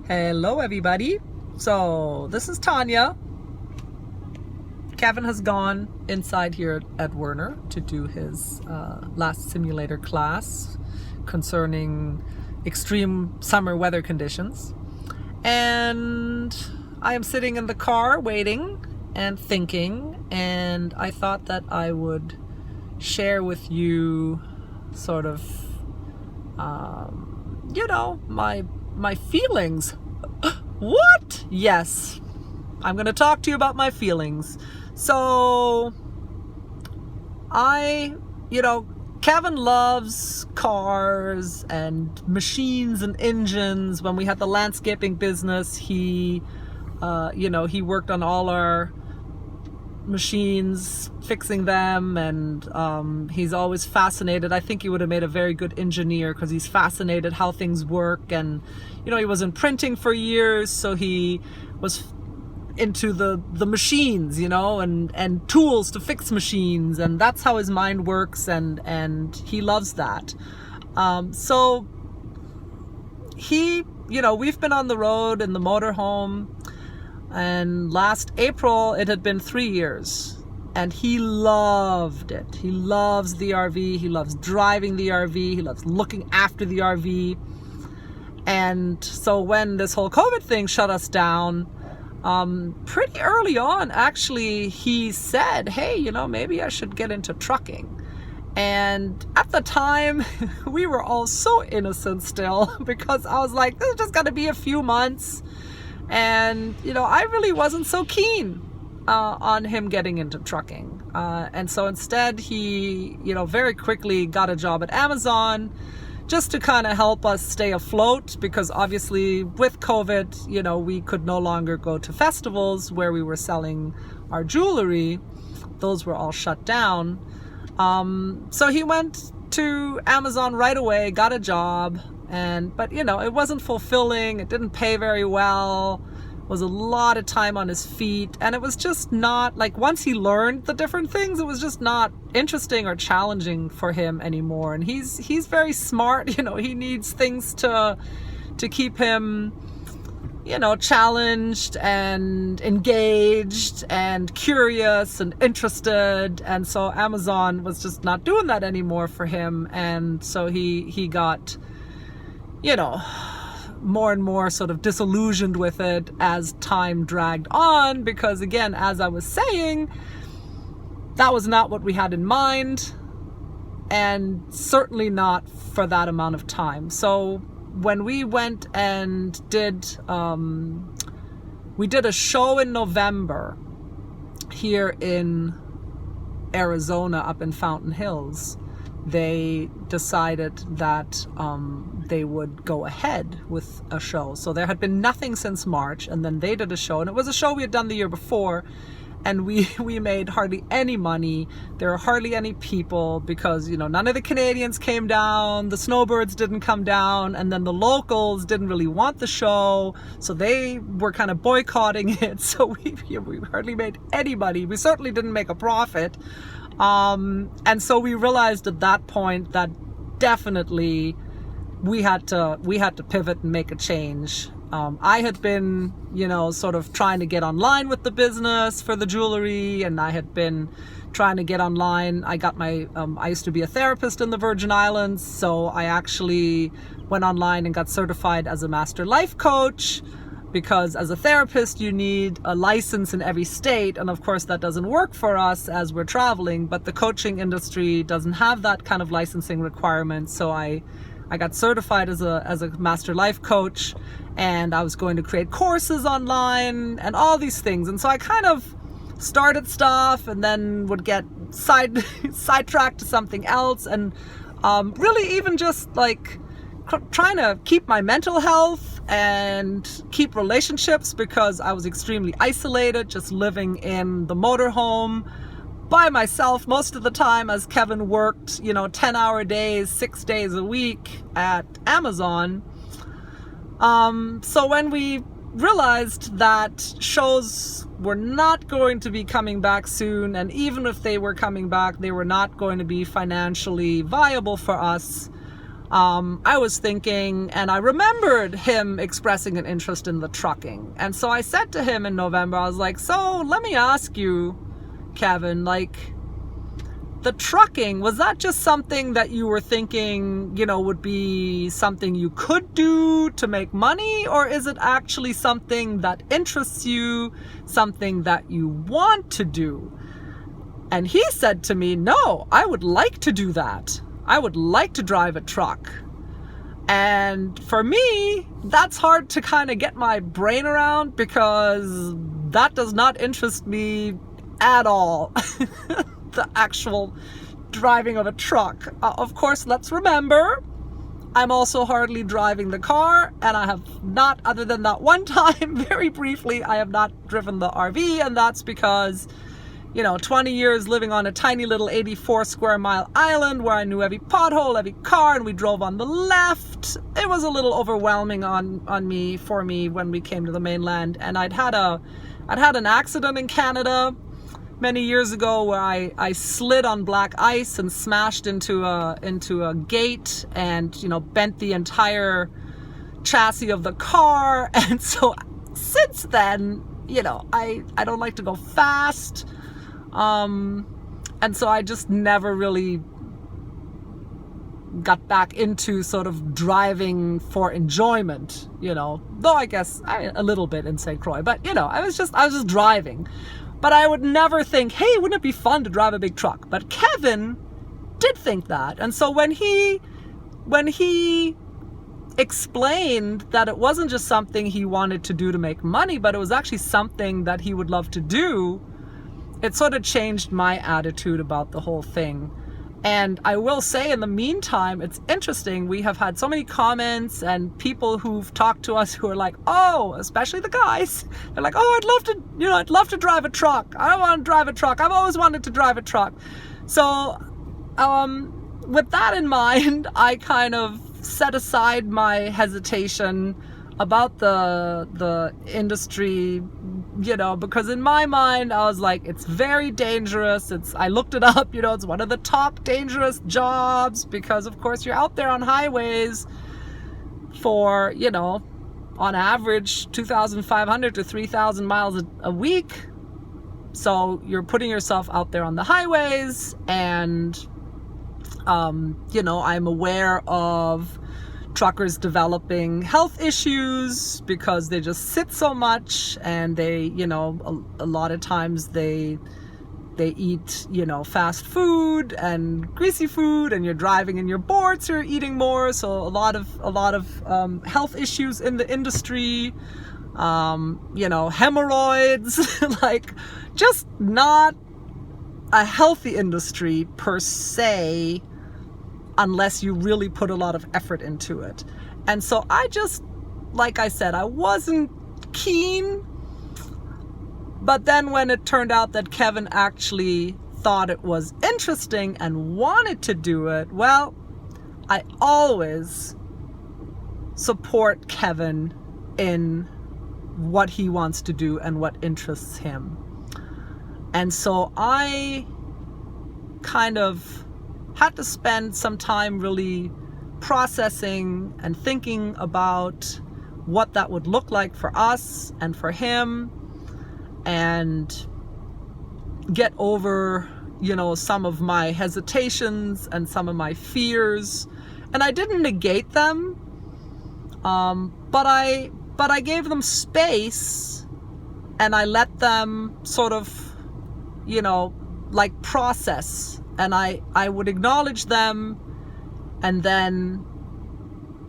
Hello everybody. So this is Tanja. Kevin has gone inside here at Werner to do his last simulator class concerning extreme summer weather conditions. And I am sitting in the car waiting and thinking, and I thought that I would share with you sort of my feelings. What? Yes, I'm going to talk to you about my feelings. So Kevin loves cars and machines and engines. When we had the landscaping business, he worked on all our machines, fixing them, and he's always fascinated. I think he would have made a very good engineer because he's fascinated how things work. And he was in printing for years, so he was into the machines, and tools to fix machines, and that's how his mind works, and he loves that. So he, we've been on the road in the motorhome, and last April it had been 3 years, and he loved it. He loves the RV, he loves driving the RV, he loves looking after the RV. And so when this whole COVID thing shut us down, pretty early on, actually, he said, hey, maybe I should get into trucking. And at the time, we were all so innocent still, because I was like, this is just gonna be a few months. And, I really wasn't so keen on him getting into trucking. And so instead, he, very quickly got a job at Amazon, just to kind of help us stay afloat, because obviously with COVID, we could no longer go to festivals where we were selling our jewelry. Those were all shut down. So he went to Amazon right away, got a job, but it wasn't fulfilling. It didn't pay very well. Was a lot of time on his feet, and it was just not like, once he learned the different things, it was just not interesting or challenging for him anymore. And he's very smart, he needs things to keep him challenged and engaged and curious and interested. And so Amazon was just not doing that anymore for him, and so he got more and more sort of disillusioned with it as time dragged on, because again, as I was saying, that was not what we had in mind, and certainly not for that amount of time. So when we went and we did a show in November here in Arizona, up in Fountain Hills, they decided that they would go ahead with a show. So there had been nothing since March, and then they did a show, and it was a show we had done the year before, and we made hardly any money. There were hardly any people, because none of the Canadians came down, the snowbirds didn't come down, and then the locals didn't really want the show, so they were kind of boycotting it. So we hardly made any money. We certainly didn't make a profit. And so we realized at that point that definitely we had to pivot and make a change. I had been, sort of trying to get online with the business for the jewelry, and I had been trying to get online. I got I used to be a therapist in the Virgin Islands, so I actually went online and got certified as a master life coach, because as a therapist, you need a license in every state. And of course, that doesn't work for us as we're traveling, but the coaching industry doesn't have that kind of licensing requirement. So I got certified as a master life coach, and I was going to create courses online and all these things. And so I kind of started stuff and then would get sidetracked to something else, and really even just like trying to keep my mental health and keep relationships, because I was extremely isolated, just living in the motorhome by myself most of the time, as Kevin worked 10-hour days 6 days a week at Amazon. So when we realized that shows were not going to be coming back soon, and even if they were coming back, they were not going to be financially viable for us, I was thinking, and I remembered him expressing an interest in the trucking. And so I said to him in November, I was like, so let me ask you, Kevin, like, the trucking, was that just something that you were thinking, would be something you could do to make money? Or is it actually something that interests you, something that you want to do? And he said to me, no, I would like to do that. I would like to drive a truck. And for me, that's hard to kind of get my brain around, because that does not interest me at all. The actual driving of a truck. Of course, let's remember, I'm also hardly driving the car, and I have not, other than that one time, very briefly, I have not driven the RV, and that's because 20 years living on a tiny little 84 square mile island where I knew every pothole, every car, and we drove on the left. It was a little overwhelming for me when we came to the mainland. And I'd had an accident in Canada many years ago where I slid on black ice and smashed into a gate and bent the entire chassis of the car. And so since then, I don't like to go fast. And so I just never really got back into sort of driving for enjoyment, though I guess a little bit in St. Croix, but I was just driving. But I would never think, hey, wouldn't it be fun to drive a big truck? But Kevin did think that. And so when he explained that it wasn't just something he wanted to do to make money, but it was actually something that he would love to do, it sort of changed my attitude about the whole thing. And I will say, in the meantime, it's interesting. We have had so many comments and people who've talked to us who are like, oh, especially the guys, they're like, oh, I'd love to drive a truck. I want to drive a truck. I've always wanted to drive a truck. So with that in mind, I kind of set aside my hesitation about the industry, because in my mind I was like, it's very dangerous. I looked it up, it's one of the top dangerous jobs, because of course you're out there on highways for, on average 2,500 to 3,000 miles a week. So you're putting yourself out there on the highways, and I'm aware of truckers developing health issues because they just sit so much, and they, a lot of times they eat, fast food and greasy food, and you're driving and you're bored, so you're eating more. So a lot of health issues in the industry, hemorrhoids, like just not a healthy industry per se, unless you really put a lot of effort into it. And so I just, like I said, I wasn't keen. But then when it turned out that Kevin actually thought it was interesting and wanted to do it, well, I always support Kevin in what he wants to do and what interests him. And so I kind of had to spend some time really processing and thinking about what that would look like for us and for him, and get over, some of my hesitations and some of my fears. And I didn't negate them, but I gave them space, and I let them sort of, process. And I would acknowledge them, and then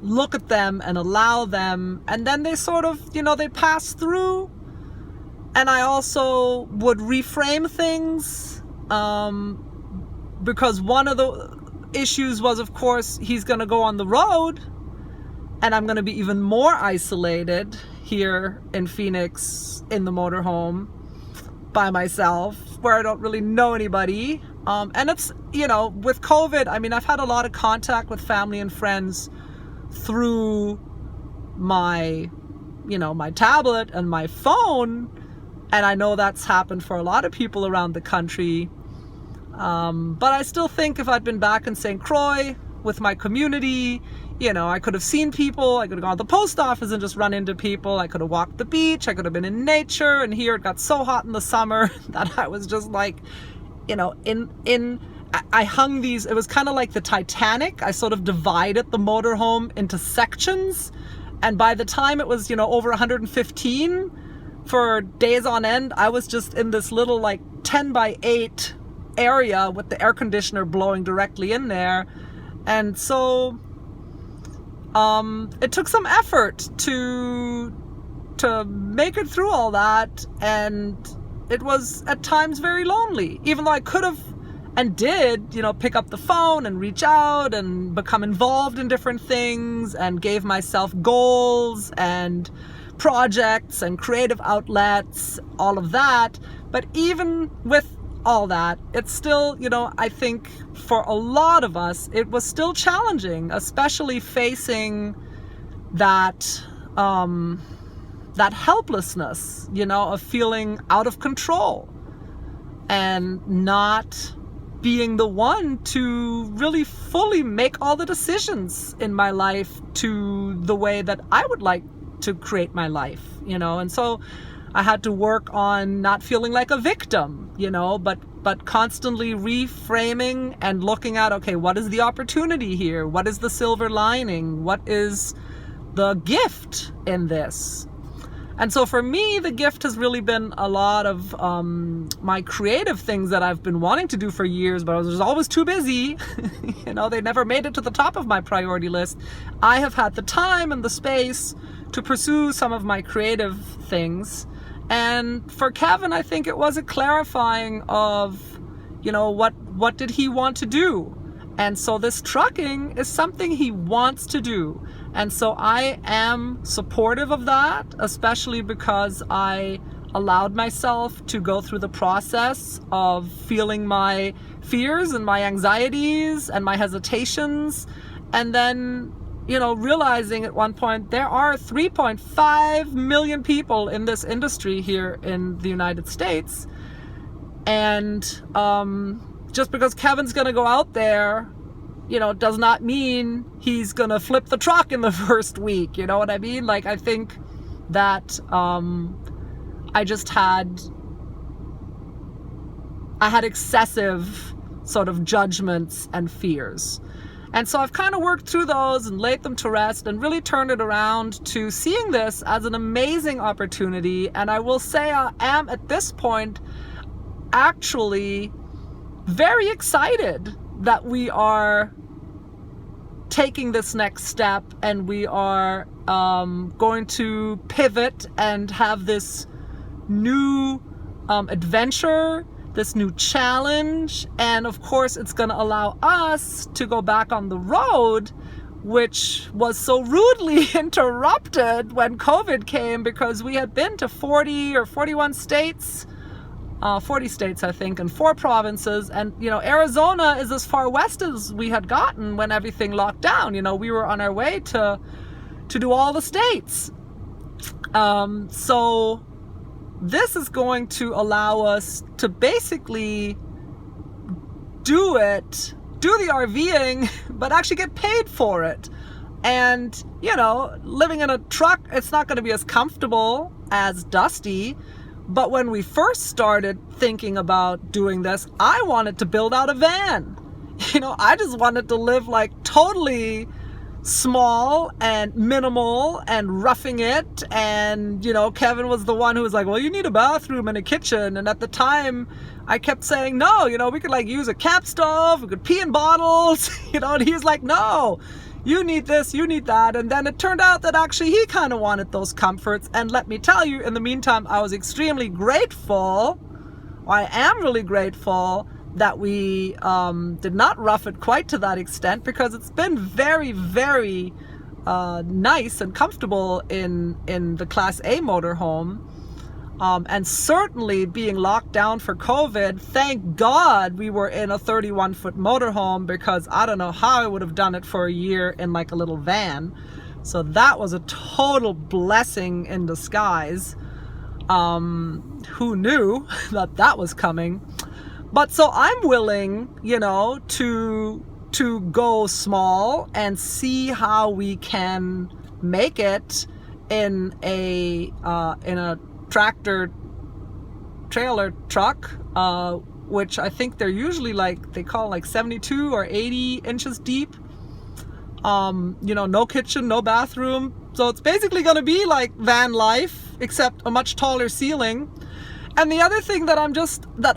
look at them and allow them. And then they sort of, they pass through. And I also would reframe things, because one of the issues was, of course, he's going to go on the road, and I'm going to be even more isolated here in Phoenix in the motorhome by myself, where I don't really know anybody. And it's, with COVID, I've had a lot of contact with family and friends through my, my tablet and my phone. And I know that's happened for a lot of people around the country. But I still think if I'd been back in St. Croix with my community. You know, I could have seen people, I could have gone to the post office and just run into people, I could have walked the beach, I could have been in nature, and here it got so hot in the summer that I was just like, you know, I hung these, it was kind of like the Titanic. I sort of divided the motorhome into sections, and by the time it was, you know, over 115 for days on end, I was just in this little like 10 by 8 area with the air conditioner blowing directly in there. And so it took some effort to make it through all that, and it was at times very lonely, even though I could have and did, you know, pick up the phone and reach out and become involved in different things and gave myself goals and projects and creative outlets, all of that. But even with all that, it's still, you know, I think for a lot of us, it was still challenging, especially facing that, that helplessness, you know, of feeling out of control and not being the one to really fully make all the decisions in my life to the way that I would like to create my life, you know. And so I had to work on not feeling like a victim, you know, but constantly reframing and looking at, okay, what is the opportunity here? What is the silver lining? What is the gift in this? And so for me, the gift has really been a lot of my creative things that I've been wanting to do for years, but I was always too busy. You know, they never made it to the top of my priority list. I have had the time and the space to pursue some of my creative things. And for Kevin, I think it was a clarifying of, you know, what did he want to do? And so this trucking is something he wants to do. And so I am supportive of that, especially because I allowed myself to go through the process of feeling my fears and my anxieties and my hesitations. And then, you know, realizing at one point there are 3.5 million people in this industry here in the United States. And just because Kevin's going to go out there, you know, does not mean he's going to flip the truck in the first week. You know what I mean? Like, I think that I had excessive sort of judgments and fears. And so I've kind of worked through those and laid them to rest and really turned it around to seeing this as an amazing opportunity. And I will say I am at this point actually very excited that we are taking this next step and we are going to pivot and have this new adventure, this new challenge. And of course, it's going to allow us to go back on the road, which was so rudely interrupted when COVID came, because we had been to 40 or 41 states, 40 states, I think, and 4 provinces. And, you know, Arizona is as far west as we had gotten when everything locked down. You know, we were on our way to do all the states. So this is going to allow us to basically do the RVing, but actually get paid for it. And, you know, living in a truck, it's not going to be as comfortable as Dusty. But when we first started thinking about doing this, I wanted to build out a van. You know, I just wanted to live like totally small and minimal and roughing it. And, you know, Kevin was the one who was like, well, you need a bathroom and a kitchen. And at the time I kept saying, no, you know, we could like use a camp stove, we could pee in bottles, you know, and he was like, no, you need this, you need that. And then it turned out that actually he kind of wanted those comforts. And let me tell you, in the meantime, I was extremely grateful, or I am really grateful, that we did not rough it quite to that extent, because it's been very, very nice and comfortable in the Class A motorhome. And certainly being locked down for COVID, thank God we were in a 31-foot motorhome, because I don't know how I would have done it for a year in like a little van. So that was a total blessing in disguise. Who knew that was coming? But so I'm willing, you know, to to go small and see how we can make it in a tractor trailer truck, which I think they're usually like, they call like 72 or 80 inches deep. No kitchen, no bathroom. So it's basically going to be like van life, except a much taller ceiling. And the other thing that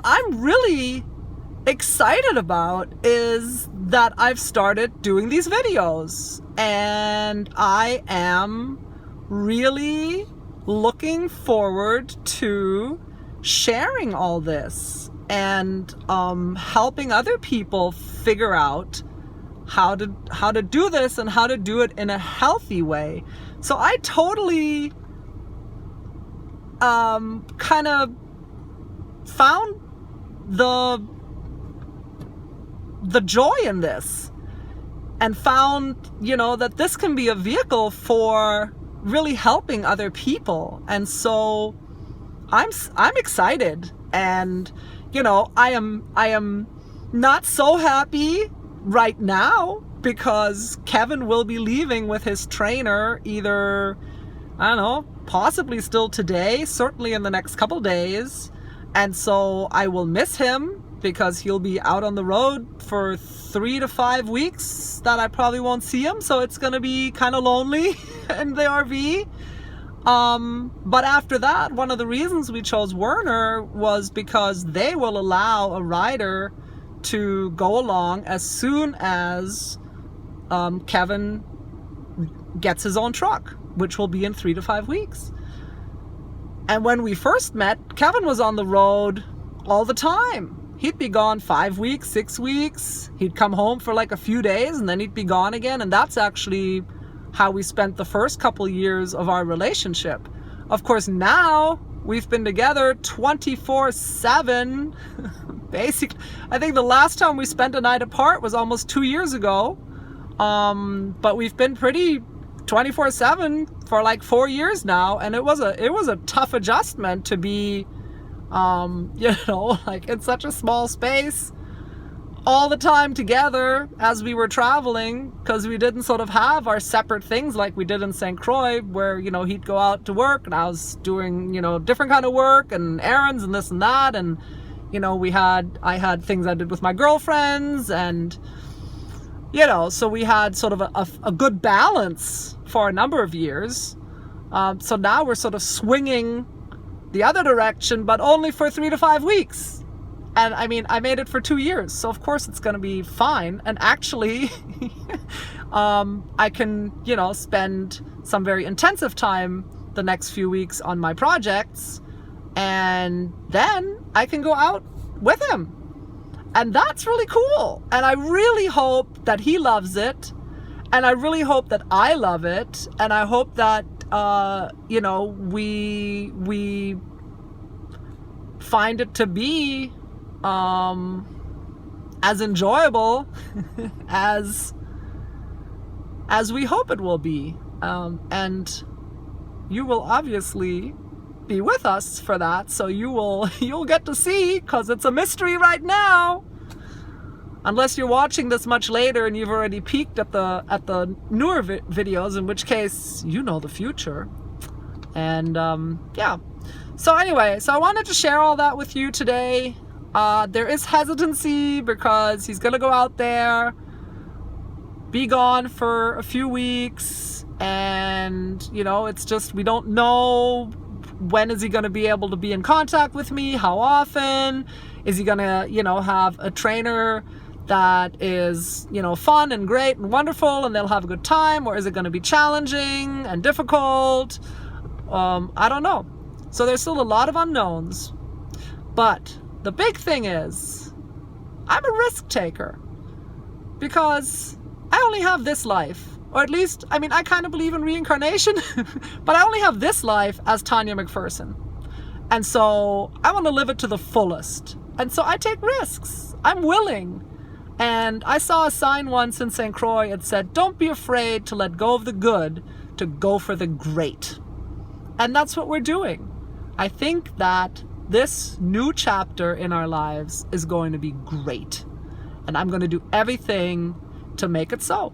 I'm really excited about is that I've started doing these videos, and I am really looking forward to sharing all this and helping other people figure out how to do this and how to do it in a healthy way. So I totally kind of found the joy in this, and found, that this can be a vehicle for really helping other people. And so I'm excited, and I am not so happy right now because Kevin will be leaving with his trainer either, I don't know, possibly still today, certainly in the next couple days. And so I will miss him because he'll be out on the road for 3 to 5 weeks that I probably won't see him. So it's going to be kind of lonely in the RV. But after that, one of the reasons we chose Werner was because they will allow a rider to go along as soon as Kevin gets his own truck, which will be in 3 to 5 weeks. And when we first met, Kevin was on the road all the time. He'd be gone 5 weeks, 6 weeks. He'd come home for like a few days and then he'd be gone again. And that's actually how we spent the first couple years of our relationship. Of course, now we've been together 24/7. Basically, I think the last time we spent a night apart was almost 2 years ago. But we've been pretty 24/7 for like 4 years now, and it was a tough adjustment to be like in such a small space all the time together as we were traveling, because we didn't sort of have our separate things like we did in St. Croix, where he'd go out to work and I was doing different kind of work and errands and this and that, and I had things I did with my girlfriends, and so we had sort of a good balance for a number of years. So now we're sort of swinging the other direction, but only for 3 to 5 weeks. And I mean, I made it for 2 years, so of course it's going to be fine. And actually, I can, spend some very intensive time the next few weeks on my projects, and then I can go out with him. And that's really cool. And I really hope that he loves it. And I really hope that I love it. And I hope that, we find it to be as enjoyable as we hope it will be. And you will obviously be with us for that, so you'll get to see, because it's a mystery right now, unless you're watching this much later and you've already peeked at the newer videos, in which case the future. And so anyway, so I wanted to share all that with you today. There is hesitancy because he's gonna go out there, be gone for a few weeks, and it's just, we don't know when is he going to be able to be in contact with me, how often is he going to have a trainer that is fun and great and wonderful and they'll have a good time, or is it going to be challenging and difficult? I don't know. So there's still a lot of unknowns, but the big thing is I'm a risk taker, because I only have this life. Or at least, I kind of believe in reincarnation, but I only have this life as Tanja McPherson. And so I want to live it to the fullest. And so I take risks. I'm willing. And I saw a sign once in St. Croix. It said, don't be afraid to let go of the good to go for the great. And that's what we're doing. I think that this new chapter in our lives is going to be great. and I'm going to do everything to make it so.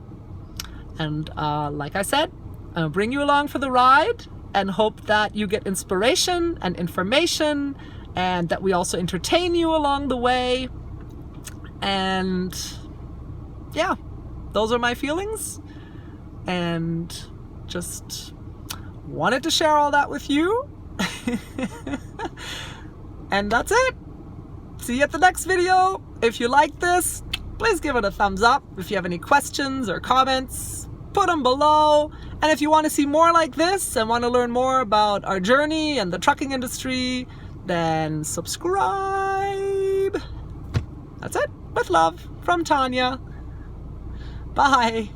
And like I said, I'll bring you along for the ride and hope that you get inspiration and information, and that we also entertain you along the way. And yeah, those are my feelings, and just wanted to share all that with you. And that's it. See you at the next video. If you like this, please give it a thumbs up. If you have any questions or comments, put them below. And if you want to see more like this and want to learn more about our journey and the trucking industry, then subscribe. That's it. With love, from Tanya. Bye.